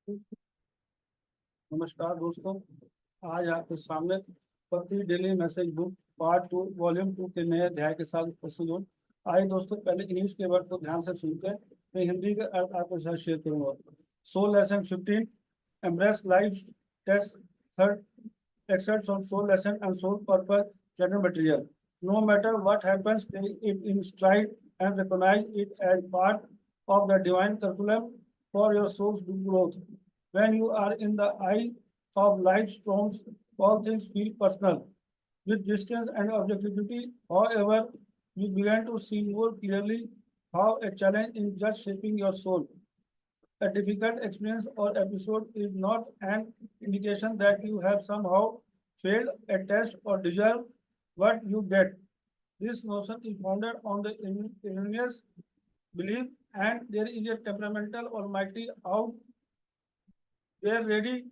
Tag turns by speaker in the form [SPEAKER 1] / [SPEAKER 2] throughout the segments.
[SPEAKER 1] नमस्कार दोस्तों। आज आपके सामने पत्री daily message book part 2 volume 2 के नए अध्याय के साथ उपस्थित हूँ। आइए दोस्तों, पहले इंग्लिश के वर्ड को ध्यान से सुनते हैं। मैं हिंदी का अर्थ आपके साथ शेयर करूंगा। So lesson 15 embrace life test third excerpts from soul lesson and soul purpose general material. No matter what happens, take it in stride and recognize it as part of the divine curriculum for your soul's growth. When you are in the eye of life storms, all things feel personal. With distance and objectivity, however, you begin to see more clearly how a challenge is just shaping your soul. A difficult experience or episode is not an indication that you have somehow failed a test or deserve what you get. This notion is founded on the erroneous belief, and there is a temperamental almighty out there ready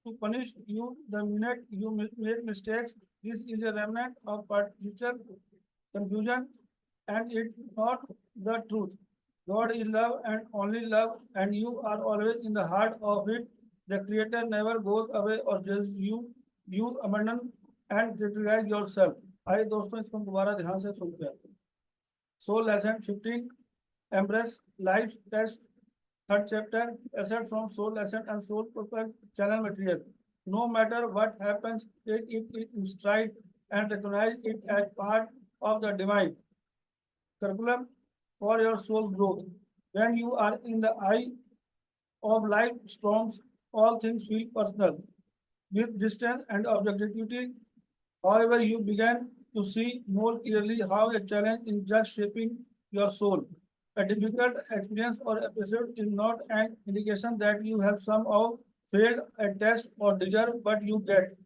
[SPEAKER 1] to punish you the minute you make mistakes. This is a remnant of partial confusion, and it's not the truth. God is love and only love, and you are always in the heart of it. The Creator never goes away or judges you. You abandon and criticize yourself. आइए दोस्तों, इसको दोबारा ध्यान से सुनते हैं। सो lesson 15 embrace life test third chapter asset from soul lesson and soul purpose channel material. No matter what happens, take it in stride and recognize it as part of the divine curriculum for your soul's growth. When you are in the eye of life storms, all things feel personal. With distance and objectivity, however, you begin to see more clearly how a challenge is just shaping your soul. A difficult experience or episode is not an indication that you have somehow failed a test or deserve what you get.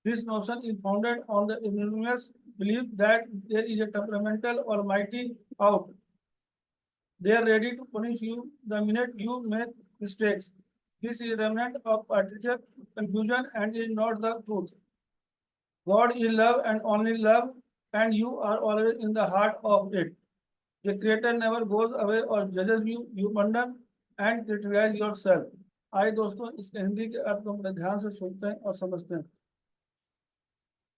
[SPEAKER 1] This notion is founded on the erroneous belief that there is a temperamental almighty out there ready to punish you the minute you make mistakes. This is a remnant of artificial confusion and is not the truth. God is love and only love, and you are always in the heart of it. The Creator never goes away or judges you. You abandon and criticize yourself. आइए दोस्तों, इस हिंदी के अर्थ को बड़े ध्यान से सुनते हैं और समझते हैं।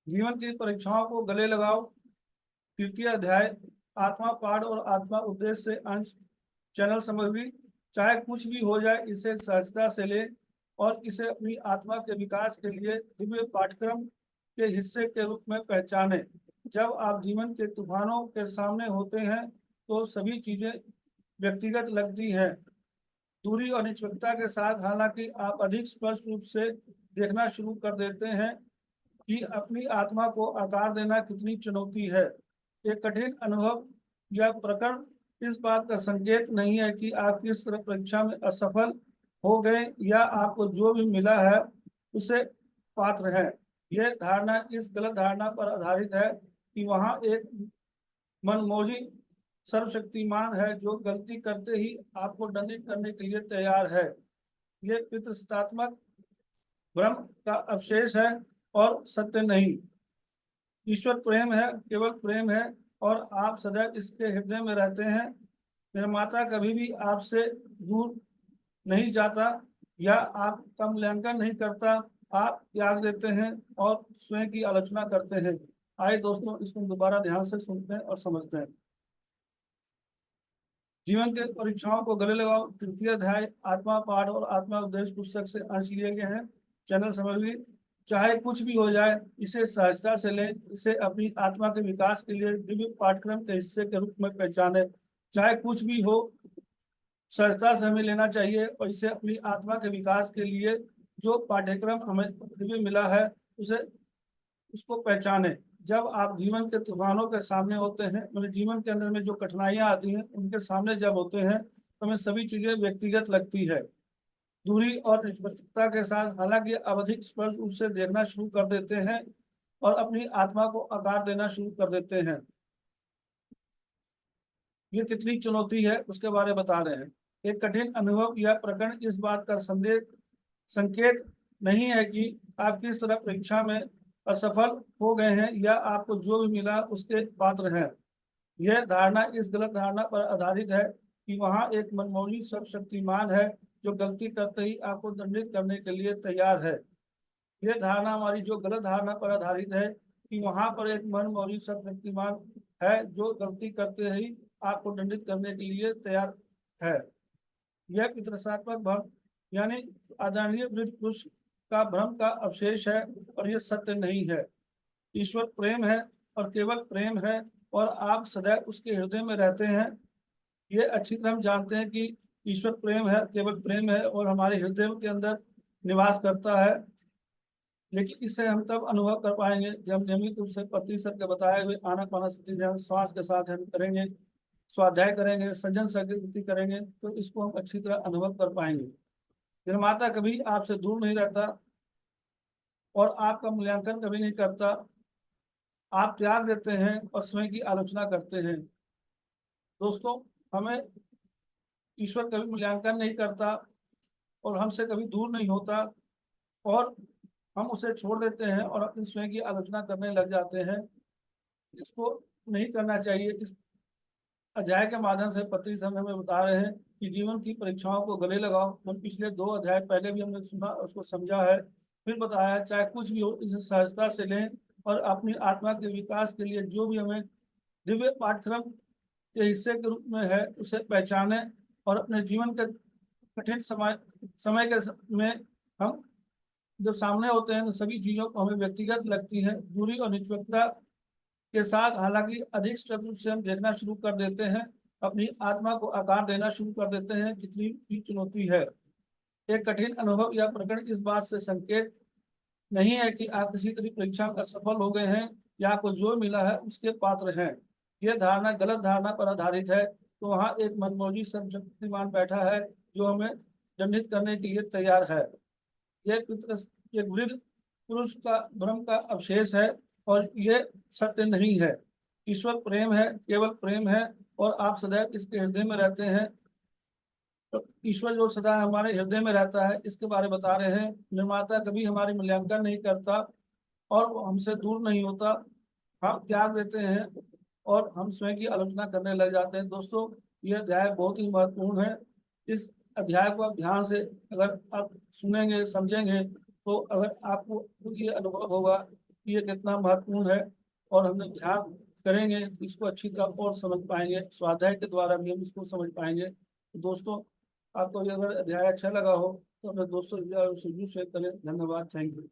[SPEAKER 1] जीवन की परीक्षाओं को गले लगाओ। तृतीय अध्याय आत्मा पाठ और आत्मा उद्देश्य से अंश चैनल सामग्री। चाहे कुछ भी हो जाए, इसे सहजता से ले और इसे अपनी आत्मा के विकास के लिए दिव्य पाठ्यक्रम के हिस्से के रूप में पहचाने। जब आप जीवन के तूफानों के सामने होते हैं तो सभी चीजें व्यक्तिगत लगती हैं, दूरी और निष्पक्षता के साथ। हालांकि आप अधिक स्पष्ट रूप से देखना शुरू कर देते हैं कि अपनी आत्मा को आकार देना कितनी चुनौती है। एक कठिन अनुभव या प्रकरण इस बात का संकेत नहीं है कि आप किस तरह परीक्षा में असफल हो गए या आपको जो भी मिला है उसे पात्र हैं। यह धारणा इस गलत धारणा पर आधारित है कि वहां एक मनमौजी सर्वशक्तिमान है जो गलती करते ही आपको दंडित करने के लिए तैयार है। यह पितृसत्तात्मक भ्रम का अवशेष है और सत्य नहीं। ईश्वर प्रेम है, केवल प्रेम है, और आप सदैव इसके हृदय में रहते हैं। निर्माता कभी भी आपसे दूर नहीं जाता या आपका मूल्यांकन नहीं करता। आप त्याग देते हैं और स्वयं की आलोचना करते हैं। आइए दोस्तों, इसको दोबारा ध्यान से सुनते हैं और समझते हैं। जीवन के परीक्षाओं को गले लगाओ। तृतीय अध्याय आत्मा पाठ और आत्मा उद्देश्य पुस्तक से अंश लिए गए हैं। चैनल सामग्री। चाहे कुछ भी हो जाए, इसे सहजता से लें, इसे अपनी आत्मा के विकास के लिए दिव्य पाठ्यक्रम के हिस्से के रूप में पहचाने। चाहे कुछ भी हो, सहजता से हमें लेना चाहिए और इसे अपनी आत्मा के विकास के लिए जो पाठ्यक्रम हमें दिव्य मिला है उसको पहचाने। जब आप जीवन के तूफानों के सामने होते हैं, मतलब जीवन के अंदर में जो कठिनाइयां आती हैं उनके सामने जब होते हैं तो हमें सभी चीजें व्यक्तिगत लगती है, दूरी और निष्पक्षता के साथ। हालांकि अब अधिक स्पष्ट रूप से देखना शुरू कर देते हैं और अपनी आत्मा को आकार देना शुरू कर देते हैं। ये कितनी चुनौती है उसके बारे में बता रहे हैं। एक कठिन अनुभव या प्रकरण इस बात का संकेत नहीं है कि आप किस तरह परीक्षा में असफल हो गए हैं या आपको जो भी मिला उसके पात्र हैं। यह धारणा इस गलत धारणा पर आधारित है कि वहां एक मनमौजी सर्वशक्तिमान है जो गलती करते ही आपको दंडित करने के लिए तैयार है। यह धारणा हमारी जो गलत धारणा पर आधारित है कि वहां पर एक मन मौजूद सर्वशक्तिमान है जो गलती करते ही आपको दंडित करने के लिए तैयार है। यह पितृसात्मक भ्रम यानी आदरणीय वृद्ध पुरुष का भ्रम का अवशेष है और यह सत्य नहीं है। ईश्वर प्रेम है और केवल प्रेम है और आप सदैव उसके हृदय में रहते हैं। ये अच्छी तरह हम जानते हैं कि ईश्वर प्रेम है, केवल प्रेम है और हमारे हृदय के अंदर निवास करता है। लेकिन इसे हम तब अनुभव कर पाएंगे जब नियमित रूप से पति सर के बताए हुए आनापानसति ध्यान श्वास के साथ हम करेंगे, स्वाध्याय करेंगे, सज्जन संगति करेंगे, तो इसको हम अच्छी तरह अनुभव कर पाएंगे। निर्माता कभी आपसे दूर नहीं रहता और आपका मूल्यांकन कभी नहीं करता। आप त्याग देते हैं और स्वयं की आलोचना करते हैं। दोस्तों, हमें ईश्वर कभी मूल्यांकन नहीं करता और हमसे कभी दूर नहीं होता और हम उसे छोड़ देते हैं और अपनी स्वयं की आलोचना करने लग जाते हैं। इसको नहीं करना चाहिए। इस अध्याय के माध्यम से पत्री समय में बता रहे हैं कि जीवन की परीक्षाओं को गले लगाओ। हम पिछले 2 अध्याय पहले भी हमने सुना, उसको समझा है, फिर बताया चाहे कुछ भी हो इसे सहजता से लें और अपनी आत्मा के विकास के लिए जो भी हमें दिव्य पाठ्यक्रम के हिस्से के रूप में है उसे पहचाने और अपने जीवन के कठिन समय के में हम जब सामने होते हैं तो सभी चीजों को हमें व्यक्तिगत लगती है, दूरी और निष्पक्षता के साथ। हालांकि अधिक स्पष्ट से हम देखना शुरू कर देते हैं, अपनी आत्मा को आकार देना शुरू कर देते हैं कितनी भी चुनौती है। एक कठिन अनुभव या प्रकरण इस बात से संकेत नहीं है कि आप किसी तरह परीक्षा में असफल हो गए हैं या आपको जो मिला है उसके पात्र हैं। यह धारणा गलत धारणा पर आधारित है। तो वहाँ एक मनमौजी सर्वशक्तिमान बैठा है जो हमें दंडित करने के लिए तैयार है। यह एक वृद्ध पुरुष का भ्रम का अवशेष है और यह सत्य नहीं है। ईश्वर प्रेम है, केवल प्रेम है और आप सदैव इसके हृदय में रहते हैं। तो ईश्वर जो सदा हमारे हृदय में रहता है इसके बारे में बता रहे हैं। निर्माता कभी हमारी मूल्यांकन नहीं करता और वो हमसे दूर नहीं होता। हम त्याग देते हैं और हम स्वयं की आलोचना करने लग जाते हैं। दोस्तों, यह अध्याय बहुत ही महत्वपूर्ण है। इस अध्याय को आप ध्यान से अगर आप सुनेंगे, समझेंगे, तो अगर आपको ये अनुभव होगा कि ये कितना महत्वपूर्ण है और हम ध्यान करेंगे तो इसको अच्छी तरह और समझ पाएंगे। स्वाध्याय के द्वारा भी हम इसको समझ पाएंगे। तो दोस्तों, आपको ये अगर अध्याय अच्छा लगा हो तो अपने दोस्तों से शेयर करें। धन्यवाद, थैंक यू।